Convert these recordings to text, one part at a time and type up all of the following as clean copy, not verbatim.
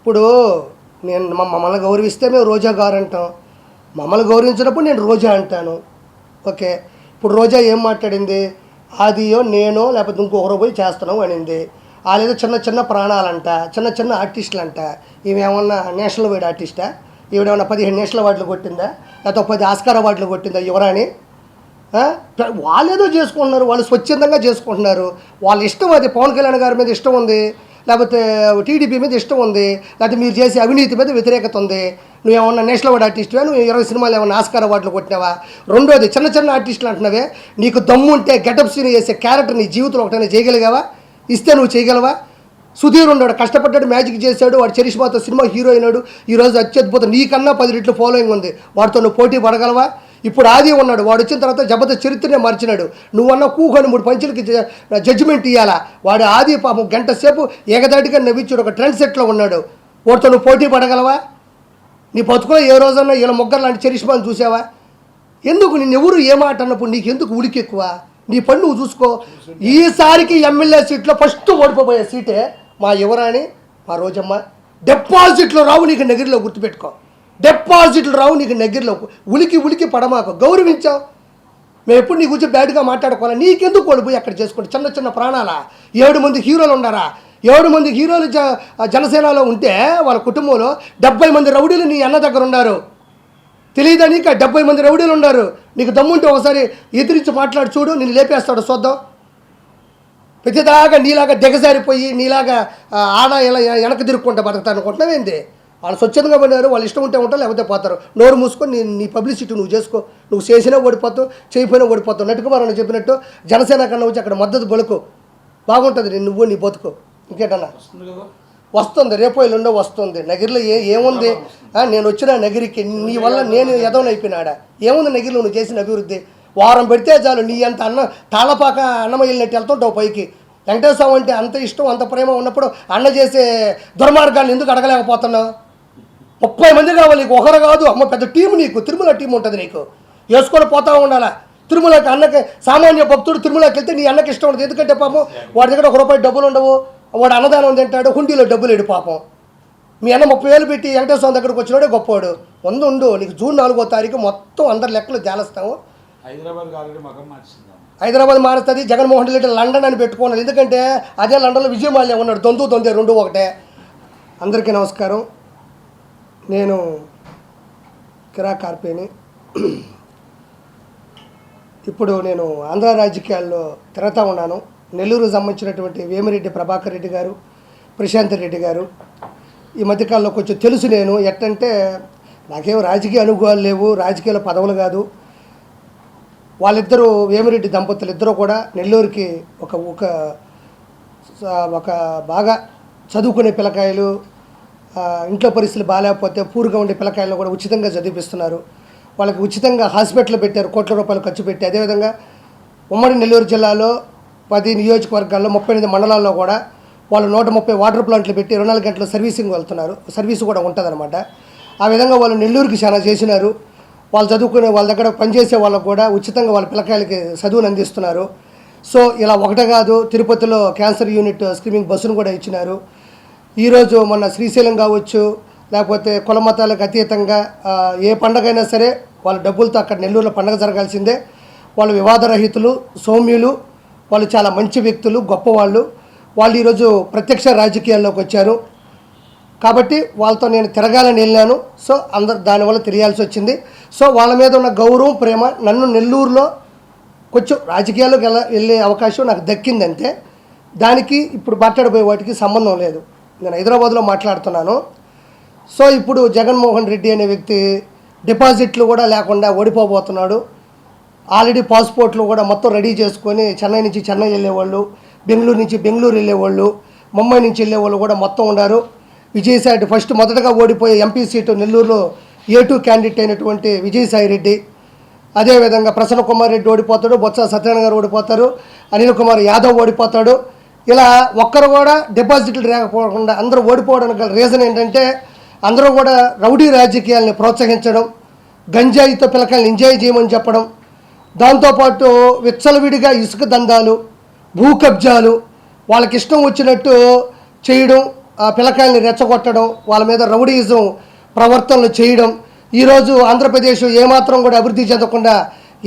ఇప్పుడు నేను మమ్మల్ని గౌరవిస్తే మేము రోజా గారు అంటాం, మమ్మల్ని గౌరవించినప్పుడు నేను రోజా అంటాను. ఓకే, ఇప్పుడు రోజా ఏం మాట్లాడింది? ఆదియో నేనో లేకపోతే ఇంకొకరు పోయి చేస్తున్నాం అనింది. వాళ్ళేదో చిన్న చిన్న ప్రాణాలంట, చిన్న చిన్న ఆర్టిస్టులు అంట. ఈమెమన్నా నేషనల్ వైడ్ ఆర్టిస్టా? ఈవిడేమన్నా 15 నేషనల్ అవార్డులు కొట్టిందా, లేకపోతే 10 ఆస్కార్ అవార్డులు కొట్టిందా యువరాణి? వాళ్ళేదో చేసుకుంటున్నారు, వాళ్ళు స్వచ్ఛందంగా చేసుకుంటున్నారు. వాళ్ళ ఇష్టం, అది పవన్ కళ్యాణ్ గారి మీద ఇష్టం ఉంది, లేకపోతే టీడీపీ మీద ఇష్టం ఉంది, లేకపోతే మీరు చేసే అవినీతి మీద వ్యతిరేకత ఉంది. నువ్వేమన్నా నేషనల్ అవార్డు ఆర్టిస్టువా? నువ్వు 20 సినిమాలు ఏమన్నా ఆస్కార్ అవార్డులు కొట్టినావా? రెండోది, చిన్న చిన్న ఆర్టిస్టులు అంటున్నావే, నీకు దమ్ము ఉంటే గెటప్ సీన్ చేసే క్యారెక్టర్ నీ జీవితంలో ఒకటైనా చేయగలిగావా? ఇస్తే నువ్వు చేయగలవా? సుధీర్ ఉన్నాడు, కష్టపడ్డాడు, మ్యాజిక్ చేశాడు, వాడు చరిష్మాతో సినిమా హీరో అయినాడు, ఈరోజు అత్యద్భుతం, నీకన్నా 10 రెట్లు ఫాలోయింగ్ ఉంది, వాడితో నువ్వు పోటీ పడగలవా? ఇప్పుడు ఆది ఉన్నాడు, వాడు వచ్చిన తర్వాత జబర్దస్త్ చరిత్రనే మార్చినాడు. నువ్వన్నా కూకొని 3 పంచులకి జడ్జిమెంట్ ఇవ్వాలా? వాడు ఆది పాపం గంట సేపు ఏకదాటిగా నవ్వించాడు, ఒక ట్రెండ్ సెట్లో ఉన్నాడు, వాడితో నువ్వు పోటీ పడగలవా? నీ బతుకులో ఏ రోజన్నా వీళ్ళ ముగ్గురు లాంటి చరిష్మాను చూసావా? ఎందుకు నిన్నెవరు ఏ మాట అన్నప్పుడు నీకు ఎందుకు ఉలికి ఎక్కువ? నీ పని నువ్వు చూసుకో. ఈసారికి ఎమ్మెల్యే సీట్లో ఫస్ట్ ఓడిపోయే సీటే మా యువరాణి, మా రోజమ్మ. డిపాజిట్లు రావు నీకు నగిరిలో, గుర్తుపెట్టుకో. డిపాజిట్లు రావు నీకు నగిరిలో. ఉలికి పడమాకు, గౌరవించావు. మేము ఎప్పుడు నీ గురించి బ్యాడ్గా మాట్లాడుకోవాలి. నీకెందుకు ఓడిపోయి అక్కడ చేసుకోండి? చిన్న చిన్న ప్రాణాలా? 7 మంది హీరోలు ఉన్నారా? 7 మంది హీరోలు జనసేనలో ఉంటే వాళ్ళ కుటుంబంలో 70 మంది రౌడీలు నీ అన్న దగ్గర ఉన్నారు. తెలియదా నీకు? 70 మంది రౌడీలు ఉన్నారు. నీకు దమ్ముంటే ఒకసారి ఎదిరించి మాట్లాడి చూడు, నేను లేపేస్తాడు చూద్దాం. ప్రతిదాకా నీలాగా దిగజారిపోయి నీలాగా ఆడ ఇలా వెనక్కి తిరుక్కుంటా బతుకుతాను అనుకుంటున్నావేంది? వాళ్ళు స్వచ్ఛందంగా పడినారు, వాళ్ళు ఇష్టం ఉంటే ఉంటారు, లేకపోతే పోతారు. నోరు మూసుకొని నీ పబ్లిసిటీ నువ్వు చేసుకో. నువ్వు చేసినా ఓడిపోతావు, చేయకపోయినా ఓడిపోతావు. నటుకుమారని చెప్పినట్టు జనసేన కన్నా వచ్చి అక్కడ మద్దతు బలుకు, బాగుంటుంది నువ్వు నీ బతుకు. ఇంకేటన్నా వస్తుంది, రేపు ఎల్లుండో వస్తుంది. నగిరిలో ఏముంది? నేను వచ్చిన నగిరికి నీ వల్ల నేను ఎదవనైపోయినాడా? ఏముంది నగిరిలో నువ్వు చేసిన అభివృద్ధి? వారం పెడితే చాలు, నీ అంత తాళపాక అన్నం వెళ్ళినట్టు వెళ్తుంటావు పైకి. వెంకటేశ్వర స్వామి అంటే అంత ఇష్టం, అంత ప్రేమ ఉన్నప్పుడు అన్న చేసే దుర్మార్గాన్ని ఎందుకు అడగలేకపోతున్నావు? 30 మంది కావాలి నీకు, ఒకరు కాదు. అమ్మ పెద్ద టీం నీకు, తిరుమల టీం ఉంటుంది నీకు, వేసుకొని పోతా ఉండాలా. తిరుమలకి అన్నకి సామాన్య భక్తుడు తిరుమలకి వెళ్తే నీ అన్నకి ఇష్టం ఉండదు. ఎందుకంటే పాపం వాడి దగ్గర 1 రూపాయి డబ్బులు ఉండవు, వాడు అన్నదానం తింటాడు, హుండీలో డబ్బులు లేడు పాపం. మీ అన్న 30,000 పెట్టి వెంకటేశ్వర స్వామి దగ్గరకు వచ్చినాడే గొప్పవాడు. ఉండు నీకు జూన్ 4వ తారీఖు మొత్తం అందరి లెక్కలు జాలస్తాము. హైదరాబాద్ మారుస్తుంది. జగన్మోహన్ రెడ్డి లండన్ అని పెట్టుకున్నాడు, ఎందుకంటే అదే లండన్లో విజయమాల్య ఉన్నాడు. దొందే 2 ఒకటే. అందరికీ నమస్కారం. నేను కిరా కార్పేని. ఇప్పుడు నేను ఆంధ్ర రాజకీయాల్లో తిరుగుతూ ఉన్నాను. నెల్లూరు సంబంధించినటువంటి వేమిరెడ్డి ప్రభాకర్ రెడ్డి గారు, ప్రశాంత్ రెడ్డి గారు ఈ మధ్యకాలంలో కొంచెం తెలుసు. నేను ఎట్టంటే నాకేమో రాజకీయ అనుభవాలు లేవు, రాజకీయాల పదవులు కాదు. వాళ్ళిద్దరూ వేమిరెడ్డి దంపతులు ఇద్దరు కూడా నెల్లూరుకి ఒక బాగా చదువుకునే పిల్లకాయలు, ఇంట్లో పరిస్థితులు బాగాలేకపోతే పూర్గా ఉండే పిల్లకాయలను కూడా ఉచితంగా చదివిస్తున్నారు. వాళ్ళకి ఉచితంగా హాస్పిటల్ పెట్టారు, కోట్ల రూపాయలు ఖర్చు పెట్టి. అదేవిధంగా ఉమ్మడి నెల్లూరు జిల్లాలో 10 నియోజకవర్గాల్లో 38 మండలాల్లో కూడా వాళ్ళు 130 వాటర్ ప్లాంట్లు పెట్టి 24 గంటలు సర్వీసింగ్ వెళ్తున్నారు. సర్వీసు కూడా ఉంటుందన్నమాట. ఆ విధంగా వాళ్ళు నెల్లూరుకి చాలా చేసినారు. వాళ్ళు చదువుకునే వాళ్ళ దగ్గర పనిచేసే వాళ్ళకు కూడా ఉచితంగా వాళ్ళ పిల్లకాయలకి చదువును అందిస్తున్నారు. సో ఇలా ఒకటే కాదు, తిరుపతిలో క్యాన్సర్ యూనిట్ స్క్రీనింగ్ బస్సును కూడా ఇచ్చినారు. ఈరోజు మొన్న శ్రీశైలం కావచ్చు, లేకపోతే కుల మతాలకు అతీతంగా ఏ పండగైనా సరే వాళ్ళ డబ్బులతో అక్కడ నెల్లూరులో పండగ జరగాల్సిందే. వాళ్ళు వివాదరహితులు, సౌమ్యులు, వాళ్ళు చాలా మంచి వ్యక్తులు, గొప్పవాళ్ళు. వాళ్ళు ఈరోజు ప్రత్యక్ష రాజకీయాల్లోకి వచ్చారు కాబట్టి వాళ్ళతో నేను తిరగాలని వెళ్ళాను. సో అందరు దానివల్ల తెలియాల్సి వచ్చింది. సో వాళ్ళ మీద ఉన్న గౌరవం, ప్రేమ నన్ను నెల్లూరులో కొంచెం రాజకీయాల్లోకి వెళ్ళే అవకాశం నాకు దక్కిందంటే దానికి ఇప్పుడు మాట్లాడబోయే వాటికి సంబంధం లేదు. నేను హైదరాబాద్లో మాట్లాడుతున్నాను. సో ఇప్పుడు జగన్మోహన్ రెడ్డి అనే వ్యక్తి డిపాజిట్లు కూడా లేకుండా ఓడిపోబోతున్నాడు. ఆల్రెడీ పాస్పోర్ట్లు కూడా మొత్తం రెడీ చేసుకొని చెన్నై నుంచి చెన్నై వెళ్ళేవాళ్ళు, బెంగళూరు నుంచి బెంగళూరు వెళ్ళేవాళ్ళు, ముంబై నుంచి వెళ్ళేవాళ్ళు కూడా మొత్తం ఉన్నారు. విజయసాయి ఫస్ట్ మొదటగా ఓడిపోయే ఎంపీ సీటు నెల్లూరులో A2 క్యాండిడేట్ అయినటువంటి విజయసాయి రెడ్డి. అదేవిధంగా ప్రసన్న కుమార్ రెడ్డి ఓడిపోతాడు, బొత్స సత్యనారాయణ గారు ఓడిపోతారు, అనిల్ కుమార్ యాదవ్ ఓడిపోతాడు. ఇలా ఒక్కరు కూడా డిపాజిట్లు లేకపోకుండా అందరూ ఓడిపోవడానికి గల రీజన్ ఏంటంటే అందరూ కూడా రౌడీ రాజకీయాలని ప్రోత్సహించడం, గంజాయితో పిల్లకాయలను ఎంజాయ్ చేయమని చెప్పడం, దాంతోపాటు విచ్చలవిడిగా ఇసుక దందాలు, భూ కబ్జాలు, వాళ్ళకి ఇష్టం వచ్చినట్టు చేయడం, పిల్లకాయల్ని రెచ్చగొట్టడం, వాళ్ళ మీద రౌడీయిజం ప్రవర్తనలు చేయడం, ఈరోజు ఆంధ్రప్రదేశ్ ఏమాత్రం కూడా అభివృద్ధి చెందకుండా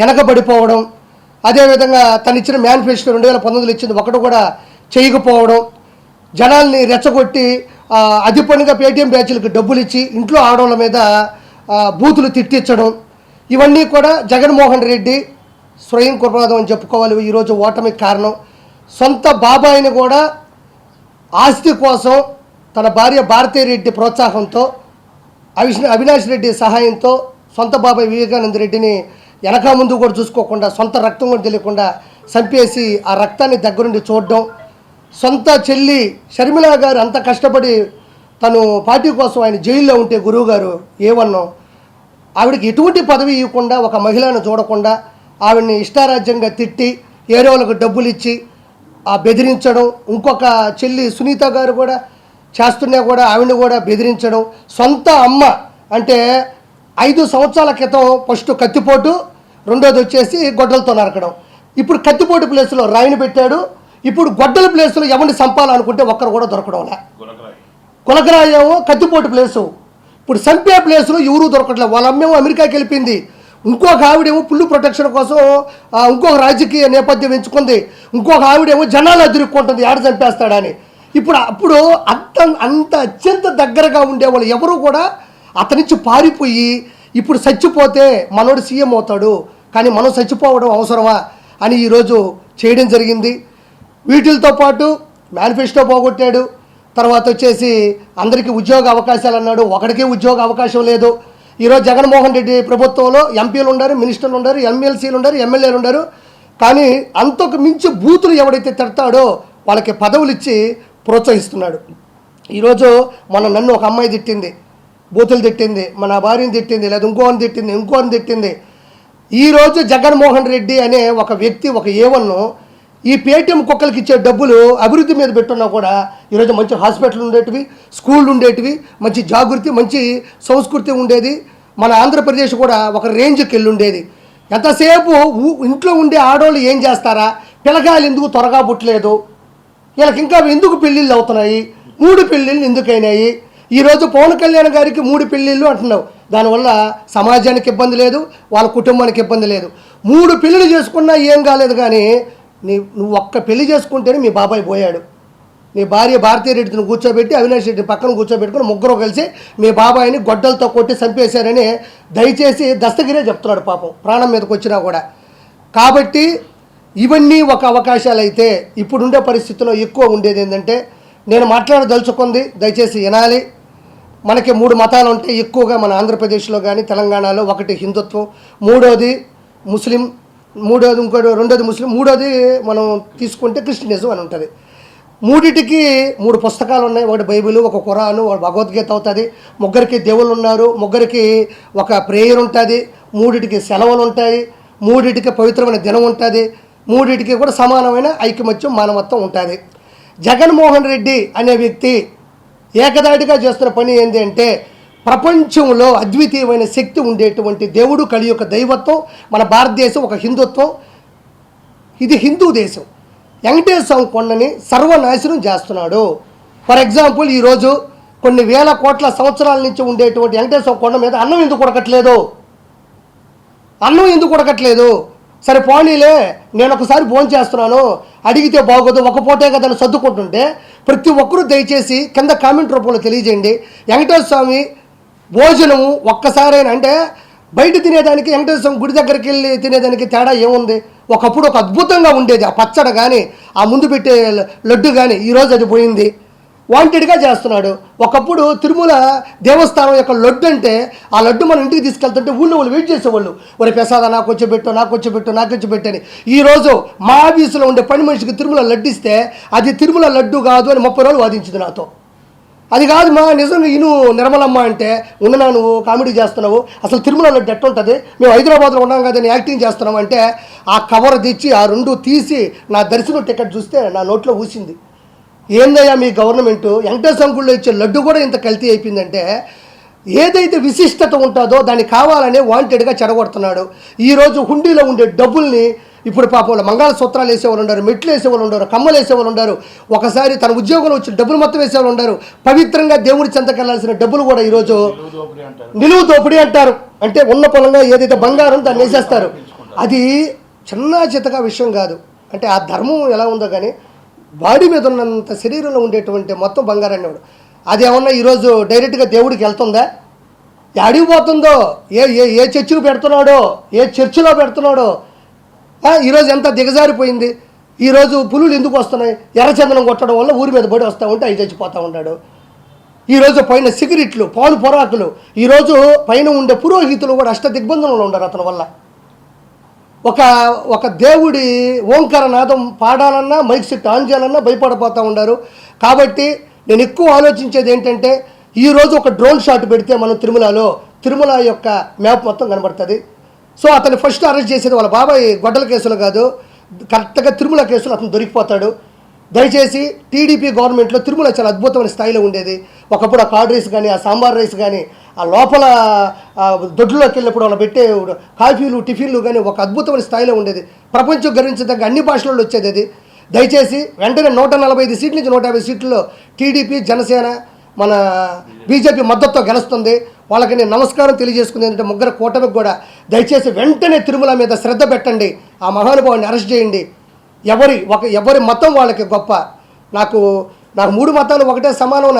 వెనకబడిపోవడం, అదేవిధంగా తను ఇచ్చిన మేనిఫెస్టో 2019 ఇచ్చింది ఒకటి కూడా చేయకపోవడం, జనాల్ని రెచ్చగొట్టి అదే పనిగా పేటీఎం బ్యాచ్లకు డబ్బులు ఇచ్చి ఇంట్లో ఆడవాళ్ళ మీద బూతులు తిట్టించడం, ఇవన్నీ కూడా జగన్మోహన్ రెడ్డి స్వయం కృపాదం అని చెప్పుకోవాలి. ఈరోజు ఓటమికి కారణం సొంత బాబాయిని కూడా ఆస్తి కోసం తన భార్య భారతీరెడ్డి ప్రోత్సాహంతో అవినాష్ రెడ్డి సహాయంతో సొంత బాబాయ్ వివేకానంద రెడ్డిని వెనక ముందు కూడా చూసుకోకుండా సొంత రక్తం కూడా తెలియకుండా చంపేసి ఆ రక్తాన్ని దగ్గరుండి చూడడం, సొంత చెల్లి షర్మిల గారు అంత కష్టపడి తను పార్టీ కోసం ఆయన జైల్లో ఉంటే గురువు గారు ఏమన్నా ఆవిడకి ఎటువంటి పదవి ఇవ్వకుండా ఒక మహిళను చూడకుండా ఆవిడని ఇష్టారాజ్యంగా తిట్టి ఏరే వాళ్ళకు డబ్బులు ఇచ్చి బెదిరించడం, ఇంకొక చెల్లి సునీత గారు కూడా చేస్తున్నా కూడా ఆవిడని కూడా బెదిరించడం, సొంత అమ్మ అంటే 5 సంవత్సరాల క్రితం ఫస్ట్ కత్తిపోటు, రెండోది వచ్చేసి గొడ్డలతో నరకడం, ఇప్పుడు కత్తిపోటు ప్లేస్లో రాయిని పెట్టాడు, ఇప్పుడు గొడ్డల ప్లేస్లో ఎవరిని చంపాలనుకుంటే ఒక్కరు కూడా దొరకడంలే. కులకరాయేమో కత్తిపోటు ప్లేసు, ఇప్పుడు చంపే ప్లేస్లో ఎవరూ దొరకట్లేదు. వాళ్ళ అమ్మేమో అమెరికాకి వెళ్ళిపోయింది, ఇంకొక ఆవిడేమో పుల్లు ప్రొటెక్షన్ కోసం ఇంకొక రాజకీయ నేపథ్యం ఎంచుకుంది, ఇంకొక ఆవిడేమో జనాలు అదిరుక్కుంటుంది ఆడ చంపేస్తాడని. అప్పుడు అంత అత్యంత దగ్గరగా ఉండేవాళ్ళు ఎవరు కూడా అతనిచ్చి పారిపోయి ఇప్పుడు చచ్చిపోతే మనోడు సీఎం అవుతాడు కానీ మనం చచ్చిపోవడం అవసరమా అని ఈరోజు చేయడం జరిగింది. వీటితో పాటు మేనిఫెస్టో పోగొట్టాడు, తర్వాత వచ్చేసి అందరికీ ఉద్యోగ అవకాశాలు అన్నాడు, ఒకడికే ఉద్యోగ అవకాశం లేదు. ఈరోజు జగన్మోహన్ రెడ్డి ప్రభుత్వంలో ఎంపీలు ఉన్నారు, మినిస్టర్లు ఉన్నారు, ఎమ్మెల్సీలు ఉన్నారు, ఎమ్మెల్యేలు ఉన్నారు, కానీ అంతకు మించి బూతులు ఎవడైతే తిడతాడో వాళ్ళకి పదవులు ఇచ్చి ప్రోత్సహిస్తున్నాడు. ఈరోజు నన్ను ఒక అమ్మాయి తిట్టింది, బూతులు తిట్టింది, మన భార్యని తిట్టింది, లేదా ఇంకోని తిట్టింది. ఈరోజు జగన్మోహన్ రెడ్డి అనే ఒక వ్యక్తి ఒక ఏవన్ను ఈ పేటీఎం కుక్కలకి ఇచ్చే డబ్బులు అభివృద్ధి మీద పెట్టున్నా కూడా ఈరోజు మంచి హాస్పిటల్ ఉండేటివి, స్కూళ్ళు ఉండేటివి, మంచి జాగృతి, మంచి సంస్కృతి ఉండేది. మన ఆంధ్రప్రదేశ్ కూడా ఒక రేంజ్కి వెళ్ళి ఉండేది. ఎంతసేపు ఇంట్లో ఉండే ఆడవాళ్ళు ఏం చేస్తారా, పిల్లకాయలు ఎందుకు త్వరగా పుట్టలేదు, వీళ్ళకి ఇంకా ఎందుకు పెళ్ళిళ్ళు అవుతున్నాయి, 3 పెళ్ళిళ్ళు ఎందుకైనాయి, ఈరోజు పవన్ కళ్యాణ్ గారికి 3 పెళ్ళిళ్ళు అంటున్నావు, దానివల్ల సమాజానికి ఇబ్బంది లేదు, వాళ్ళ కుటుంబానికి ఇబ్బంది లేదు. 3 పెళ్ళిళ్ళు చేసుకున్నా ఏం కాలేదు, కానీ నువ్వు ఒక్క పెళ్లి చేసుకుంటేనే మీ బాబాయ్ పోయాడు. నీ భార్య భారతీరెడ్డిని కూర్చోబెట్టి అవినాష్ రెడ్డిని పక్కన కూర్చోబెట్టుకుని ముగ్గురు కలిసి మీ బాబాయిని గొడ్డలతో కొట్టి చంపేశారని దయచేసి దస్తగిరే చెప్తున్నాడు పాపం, ప్రాణం మీదకి వచ్చినా కూడా. కాబట్టి ఇవన్నీ ఒక అవకాశాలు అయితే ఇప్పుడుండే పరిస్థితుల్లో ఎక్కువ ఉండేది ఏంటంటే, నేను మాట్లాడదలుచుకుంది దయచేసి వినాలి. మనకి 3 మతాలు ఉంటాయి ఎక్కువగా మన ఆంధ్రప్రదేశ్లో కానీ తెలంగాణలో. ఒకటి హిందుత్వం, మూడోది ముస్లిం, రెండోది ముస్లిం, మూడోది మనం తీసుకుంటే క్రిస్టియనిజం అని ఉంటుంది. మూడిటికి 3 పుస్తకాలు ఉన్నాయి, ఒకటి బైబిల్, ఒక ఖురాను, ఒక భగవద్గీత అవుతుంది. ముగ్గురికి దేవుళ్ళు ఉన్నారు, ముగ్గురికి ఒక ప్రేయర్ ఉంటుంది, మూడిటికి సెలవులు ఉంటాయి, మూడిటికి పవిత్రమైన దినం ఉంటుంది, మూడిటికి కూడా సమానమైన ఐకమత్యం మానవత్వం ఉంటుంది. జగన్మోహన్ రెడ్డి అనే వ్యక్తి ఏకదాటిగా చేస్తున్న పని ఏంటి అంటే, ప్రపంచంలో అద్వితీయమైన శక్తి ఉండేటువంటి దేవుడు, కలియుగ దైవత్వం, మన భారతదేశం ఒక హిందుత్వం, ఇది హిందూ దేశం. వెంకటేశ్వర కొండని సర్వనాశనం చేస్తున్నాడు. ఫర్ ఎగ్జాంపుల్, ఈరోజు కొన్ని వేల కోట్ల సంవత్సరాల నుంచి ఉండేటువంటి వెంకటేశ్వర కొండ మీద అన్నం ఎందుకు ఉడకట్లేదు? సరే పోనీలే, నేను ఒకసారి భోజనం చేస్తున్నాను, అడిగితే బాగోదు, ఒక పూటే కదా అని సర్దుకుంటుంటే ప్రతి ఒక్కరూ దయచేసి కింద కామెంట్ రూపంలో తెలియజేయండి. వెంకటేశ్వర స్వామి భోజనము ఒక్కసారైనా, అంటే బయట తినేదానికి వెంకటేశ్వర స్వామి గుడి దగ్గరికి వెళ్ళి తినేదానికి తేడా ఏముంది? ఒకప్పుడు ఒక అద్భుతంగా ఉండేది ఆ పచ్చడి కానీ, ఆ ముందు పెట్టే లడ్డు కానీ, ఈరోజు అది పోయింది, వాంటెడ్గా చేస్తున్నాడు. ఒకప్పుడు తిరుమల దేవస్థానం యొక్క లడ్డు అంటే, ఆ లడ్డు మన ఇంటికి తీసుకెళ్తుంటే ఊళ్ళో వాళ్ళు వెయిట్ చేసేవాళ్ళు, ఒరే ప్రసాద నాకు వచ్చి అని. ఈరోజు మా ఆఫీసులో ఉండే పని మనిషికి తిరుమల లడ్డు ఇస్తే అది తిరుమల లడ్డు కాదు అని 30 రోజులు వాదించింది నాతో. అది కాదు మా నిజంగా ఇను నిర్మలమ్మ అంటే, ఉన్ననా నువ్వు కామెడీ చేస్తున్నావు, అసలు తిరుమల లడ్డు ఎట్టుంటుంది, మేము హైదరాబాద్లో ఉన్నాం కదా అని యాక్టింగ్ చేస్తున్నాం అంటే, ఆ కవర్ తెచ్చి ఆ 2 తీసి నా దర్శనం టికెట్ చూస్తే నా నోట్లో ఊసింది. ఏందయ్యా మీ గవర్నమెంటు, వెంకటేశ్వర గుడిలో ఇచ్చే లడ్డు కూడా ఇంత కల్తీ అయిపోయిందంటే, ఏదైతే విశిష్టత ఉంటుందో దాన్ని కావాలని వాంటెడ్గా చెడగొడుతున్నాడు. ఈరోజు హుండీలో ఉండే డబ్బుల్ని ఇప్పుడు పాపం వాళ్ళు మంగళసూత్రాలు వేసేవాళ్ళు ఉన్నారు, మెట్లు వేసేవాళ్ళు ఉన్నారు, కమ్మలు వేసేవాళ్ళు ఉన్నారు, ఒకసారి తన ఉద్యోగంలో వచ్చిన డబ్బులు మొత్తం వేసేవాళ్ళు ఉన్నారు. పవిత్రంగా దేవుడి చెంతకు వెళ్ళాల్సిన డబ్బులు కూడా ఈరోజు నిలువు దోపిడీ అంటారు. అంటే ఉన్న పొలంగా ఏదైతే బంగారం దాన్ని వేసేస్తారు. అది చిన్న చితక విషయం కాదు. అంటే ఆ ధర్మం ఎలా ఉందో కానీ బాడీ మీద ఉన్నంత శరీరంలో ఉండేటువంటి మొత్తం బంగారాన్ని అది ఏమన్నా ఈరోజు డైరెక్ట్గా దేవుడికి వెళ్తుందా? అడిగిపోతుందో, ఏ ఏ ఏ చర్చిలో పెడుతున్నాడో, ఏ చర్చిలో పెడుతున్నాడో. ఈరోజు ఎంత దిగజారిపోయింది. ఈరోజు పులులు ఎందుకు వస్తున్నాయి? ఎర్రచందనం కొట్టడం వల్ల ఊరి మీద పడి వస్తూ ఉంటే అవి చచ్చిపోతూ ఉంటాడు. ఈరోజు పైన సిగరెట్లు, పాలు పొరాకులు, ఈరోజు పైన ఉండే పురోహితులు కూడా అష్ట దిగ్బంధనంలో ఉండరు అతని వల్ల. ఒక దేవుడి ఓంకారనాదం పాడాలన్నా, మైక్ సెట్ ఆన్ చేయాలన్నా భయపడిపోతూ ఉన్నారు. కాబట్టి నేను ఎక్కువ ఆలోచించేది ఏంటంటే, ఈరోజు ఒక డ్రోన్ షాట్ పెడితే మనం తిరుమల యొక్క మ్యాప్ మొత్తం కనబడుతుంది. సో అతన్ని ఫస్ట్ అరెస్ట్ చేసేది వాళ్ళ బాబాయ్ గొడ్డల కేసులు కాదు, కరెక్ట్గా తిరుమల కేసులు అతను దొరికిపోతాడు. దయచేసి టీడీపీ గవర్నమెంట్లో తిరుమల చాలా అద్భుతమైన స్థాయిలో ఉండేది. ఒకప్పుడు ఆ కార్డ్ రైస్ కానీ, ఆ సాంబార్ రైస్ కానీ, ఆ లోపల దొడ్లోకి వెళ్ళినప్పుడు వాళ్ళు పెట్టే కాఫీలు, టిఫిన్లు కానీ ఒక అద్భుతమైన స్థాయిలో ఉండేది. ప్రపంచం గర్వించదగ్గ అన్ని భాషలలో వచ్చేది అది. దయచేసి వెంటనే 145 సీట్ల నుంచి 150 సీట్లలో టీడీపీ, జనసేన, మన బీజేపీ మద్దతుతో గెలుస్తుంది. వాళ్ళకి నేను నమస్కారం తెలియజేసుకుంది ఏంటంటే, ముగ్గురు కూటమికి కూడా దయచేసి వెంటనే తిరుమల మీద శ్రద్ధ పెట్టండి. ఆ మహానుభావుని అరెస్ట్ చేయండి. ఎవరి మతం వాళ్ళకి గొప్ప. నాకు 3 మతాలు ఒకటే సమానం.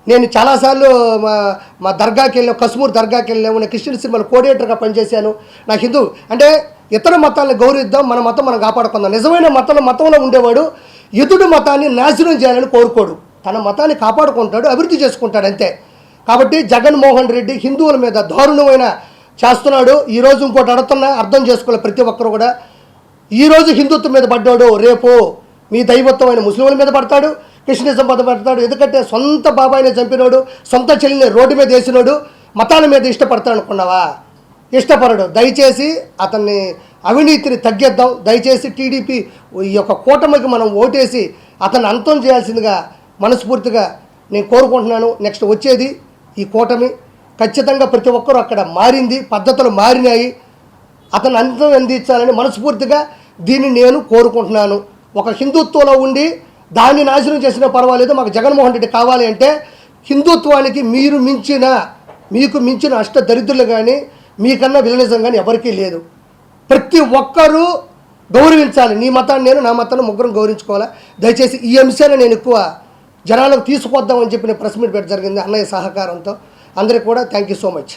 నేను చాలాసార్లు మా దర్గాకి వెళ్ళాను, కశ్మూర్ దర్గాకి వెళ్ళాము. నేను క్రిస్టియన్ సినిమాలో కోఆర్డినేటర్గా పనిచేశాను. నాకు హిందూ అంటే ఇతర మతాలను గౌరవిద్దాం, మన మతం మనం కాపాడుకుందాం. నిజమైన మతంలో ఉండేవాడు ఎదుటి మతాన్ని నాశనం చేయాలని కోరుకోడు. తన మతాన్ని కాపాడుకుంటాడు, అభివృద్ధి చేసుకుంటాడు అంతే. కాబట్టి జగన్మోహన్ రెడ్డి హిందువుల మీద దారుణమైన చేస్తున్నాడు. ఈరోజు ఇంకోటి అర్థం చేసుకోవాలి ప్రతి ఒక్కరు కూడా. ఈరోజు హిందుత్వం మీద పడ్డాడు, రేపు మీ దైవత్వమైన ముస్లింల మీద పడతాడు, క్రిస్టియనిజం మీద పడతాడు. ఎందుకంటే సొంత బాబాయిని చంపినోడు, సొంత చెల్లిని రోడ్డు మీద వేసినోడు మతాల మీద ఇష్టపడతాడు అనుకున్నావా? ఇష్టపడడు. దయచేసి అతన్ని అవినీతిని తగ్గిద్దాం. దయచేసి టీడీపీ ఈ యొక్క కూటమికి మనం ఓటేసి అతన్ని అంతం చేయాల్సిందిగా మనస్ఫూర్తిగా నేను కోరుకుంటున్నాను. నెక్స్ట్ వచ్చేది ఈ కూటమి ఖచ్చితంగా ప్రతి ఒక్కరూ అక్కడ మారింది, పద్ధతులు మారినాయి. అతను అంతం అందించాలని మనస్ఫూర్తిగా దీన్ని నేను కోరుకుంటున్నాను. ఒక హిందుత్వంలో ఉండి దాన్ని నాశనం చేసినా పర్వాలేదు, మాకు జగన్మోహన్ రెడ్డి కావాలి అంటే హిందుత్వానికి మీకు మించిన అష్ట దరిద్రులు కానీ, మీకన్నా విలనిజం కానీ ఎవరికీ లేదు. ప్రతి ఒక్కరూ గౌరవించాలి. నీ మతాన్ని నేను, నా మతాన్ని ముగ్గురం గౌరవించుకోవాలి. దయచేసి ఈ అంశాన్ని నేను ఎక్కువ జనాలకు తీసుకొద్దామని చెప్పి నేను ప్రెస్ మీట్ పెట్టడం జరిగింది అన్నయ్య సహకారంతో. అందరికీ కూడా థ్యాంక్ యూ సో మచ్.